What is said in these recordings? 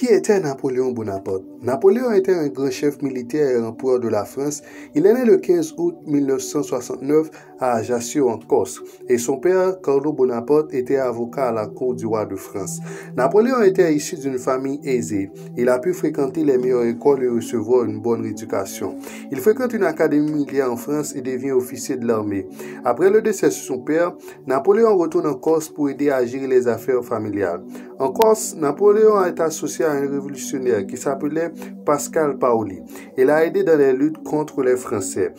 Qui était Napoléon Bonaparte? Napoléon était un grand chef militaire et empereur de la France. Il est né le 15 août 1969 à Ajaccio en Corse et son père, Carlo Bonaparte, était avocat à la cour du roi de France. Napoléon était issu d'une famille aisée. Il a pu fréquenter les meilleures écoles et recevoir une bonne éducation. Il fréquente une académie militaire en France et devient officier de l'armée. Après le décès de son père, Napoléon retourne en Corse pour aider à gérer les affaires familiales. En Corse, Napoléon est associé à un révolutionnaire qui s'appelait Pascal Paoli. Il a aidé dans les luttes contre les Français.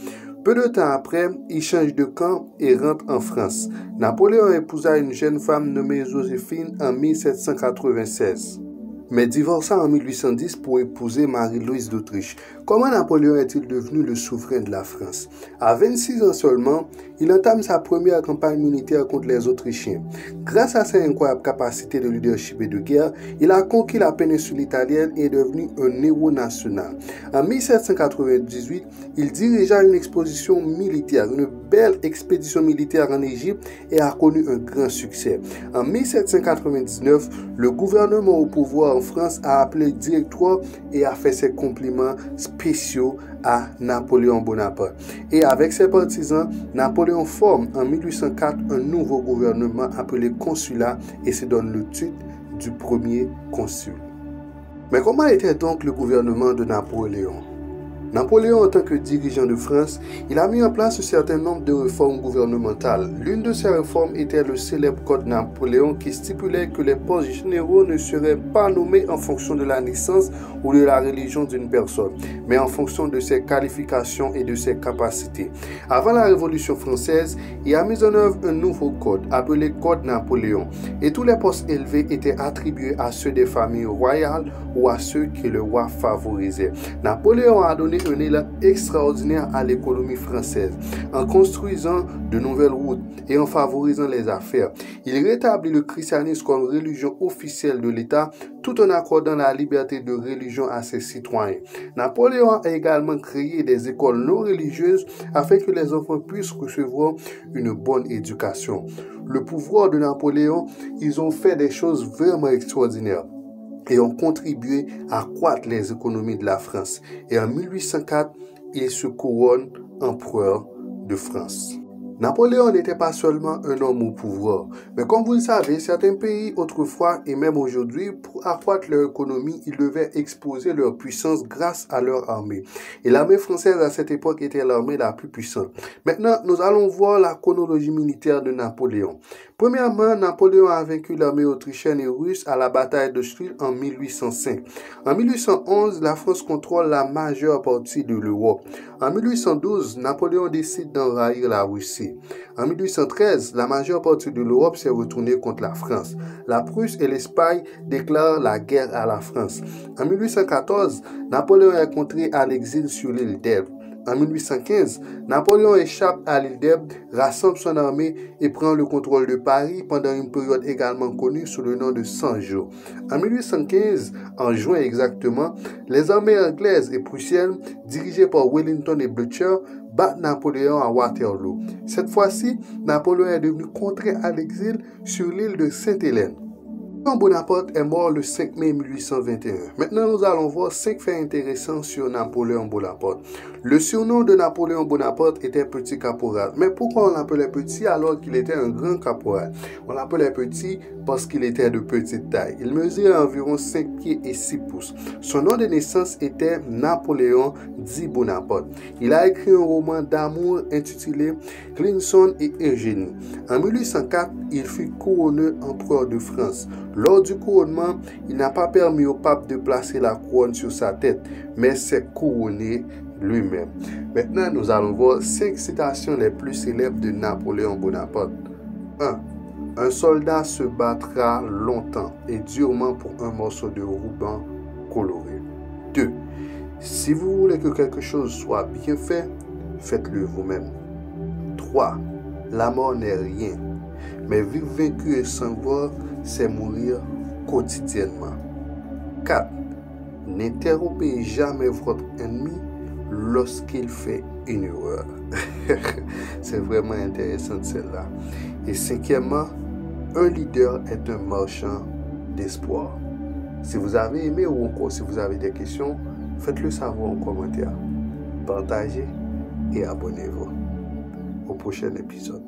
Peu de temps après, il change de camp et rentre en France. Napoléon épousa une jeune femme nommée Joséphine en 1796. Mais divorça en 1810 pour épouser Marie-Louise d'Autriche. Comment Napoléon est-il devenu le souverain de la France? À 26 ans seulement, il entame sa première campagne militaire contre les Autrichiens. Grâce à ses incroyables capacités de leadership et de guerre, il a conquis la péninsule italienne et est devenu un héros national. En 1798, il dirigea une exposition militaire, une belle expédition militaire en Égypte et a connu un grand succès. En 1799, le gouvernement au pouvoir en France a appelé directoire et a fait ses compliments spéciaux à Napoléon Bonaparte. Et avec ses partisans, Napoléon forme en 1804 un nouveau gouvernement appelé consulat et se donne le titre du premier consul. Mais comment était donc le gouvernement de Napoléon? Napoléon, en tant que dirigeant de France, il a mis en place un certain nombre de réformes gouvernementales. L'une de ces réformes était le célèbre Code Napoléon qui stipulait que les postes généraux ne seraient pas nommés en fonction de la naissance ou de la religion d'une personne, mais en fonction de ses qualifications et de ses capacités. Avant la Révolution française, il a mis en œuvre un nouveau code appelé Code Napoléon et tous les postes élevés étaient attribués à ceux des familles royales ou à ceux que le roi favorisait. Napoléon a donné un élan extraordinaire à l'économie française en construisant de nouvelles routes et en favorisant les affaires. Il rétablit le christianisme comme religion officielle de l'État tout en accordant la liberté de religion à ses citoyens. Napoléon a également créé des écoles non religieuses afin que les enfants puissent recevoir une bonne éducation. Le pouvoir de Napoléon, ils ont fait des choses vraiment extraordinaires et ont contribué à accroître les économies de la France. Et en 1804, il se couronne empereur de France. Napoléon n'était pas seulement un homme au pouvoir, mais comme vous le savez, certains pays autrefois et même aujourd'hui, pour accroître leur économie, ils devaient exposer leur puissance grâce à leur armée. Et l'armée française à cette époque était l'armée la plus puissante. Maintenant, nous allons voir la chronologie militaire de Napoléon. Premièrement, Napoléon a vaincu l'armée autrichienne et russe à la bataille de Strull en 1805. En 1811, la France contrôle la majeure partie de l'Europe. En 1812, Napoléon décide d'envahir la Russie. En 1813, la majeure partie de l'Europe s'est retournée contre la France. La Prusse et l'Espagne déclarent la guerre à la France. En 1814, Napoléon est conduit à l'exil sur l'île d'Elbe. En 1815, Napoléon échappe à l'île d'Elbe, rassemble son armée et prend le contrôle de Paris pendant une période également connue sous le nom de 100 jours. En 1815, en juin exactement, les armées anglaises et prussiennes, dirigées par Wellington et Blücher, battent Napoléon à Waterloo. Cette fois-ci, Napoléon est devenu contraint à l'exil sur l'île de Sainte-Hélène. Bonaparte est mort le 5 mai 1821. Maintenant, nous allons voir 5 faits intéressants sur Napoléon Bonaparte. Le surnom de Napoléon Bonaparte était Petit Caporal. Mais pourquoi on l'appelait Petit alors qu'il était un grand caporal? On l'appelait Petit parce qu'il était de petite taille. Il mesurait environ 5 pieds et 6 pouces. Son nom de naissance était Napoléon dit Bonaparte. Il a écrit un roman d'amour intitulé Clinson et Eugénie. En 1804, il fut couronné empereur de France. Lors du couronnement, il n'a pas permis au pape de placer la couronne sur sa tête, mais s'est couronné lui-même. Maintenant, nous allons voir 5 citations les plus célèbres de Napoléon Bonaparte. 1. Un soldat se battra longtemps et durement pour un morceau de ruban coloré. 2. Si vous voulez que quelque chose soit bien fait, faites-le vous-même. 3. La mort n'est rien, mais vivre vaincu et sans voir, c'est mourir quotidiennement. 4. N'interrompez jamais votre ennemi lorsqu'il fait une erreur. C'est vraiment intéressant celle-là. Et 5e, un leader est un marchand d'espoir. Si vous avez aimé ou encore si vous avez des questions, faites-le savoir en commentaire. Partagez et abonnez-vous. Au prochain épisode.